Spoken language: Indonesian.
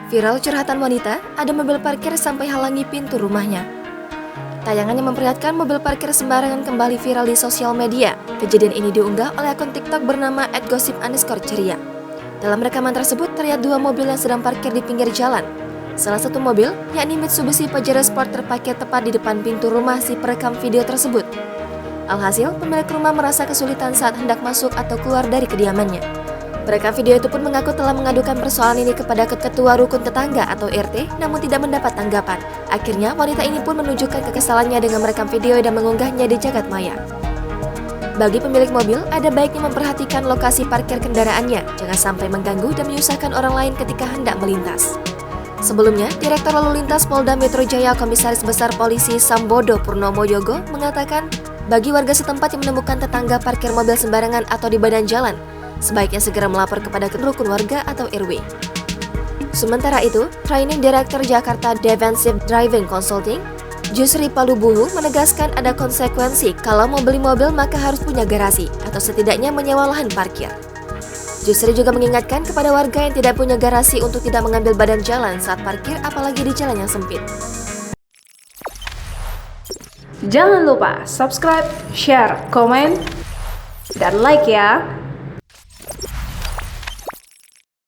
Viral curhatan wanita, ada mobil parkir sampai halangi pintu rumahnya. Tayangan yang memperlihatkan mobil parkir sembarangan kembali viral di sosial media. Kejadian ini diunggah oleh akun TikTok bernama @gossip_ceria. Dalam rekaman tersebut terlihat dua mobil yang sedang parkir di pinggir jalan. Salah satu mobil, yakni Mitsubishi Pajero Sport, terparkir tepat di depan pintu rumah si perekam video tersebut. Alhasil, pemilik rumah merasa kesulitan saat hendak masuk atau keluar dari kediamannya. Perekam video itu pun mengaku telah mengadukan persoalan ini kepada ketua rukun tetangga atau RT, namun tidak mendapat tanggapan. Akhirnya, wanita ini pun menunjukkan kekesalannya dengan merekam video dan mengunggahnya di jagat maya. Bagi pemilik mobil, ada baiknya memperhatikan lokasi parkir kendaraannya, jangan sampai mengganggu dan menyusahkan orang lain ketika hendak melintas. Sebelumnya, Direktur Lalu Lintas Polda Metro Jaya Komisaris Besar Polisi Sambodo Purnomo Yogo mengatakan, bagi warga setempat yang menemukan tetangga parkir mobil sembarangan atau di badan jalan, sebaiknya segera melapor kepada rukun warga atau RW. Sementara itu, Training Director Jakarta Defensive Driving Consulting, Jusri Palubuhu menegaskan ada konsekuensi kalau mau beli mobil maka harus punya garasi atau setidaknya menyewa lahan parkir. Jusri juga mengingatkan kepada warga yang tidak punya garasi untuk tidak mengambil badan jalan saat parkir apalagi di jalan yang sempit. Jangan lupa subscribe, share, komen, dan like ya!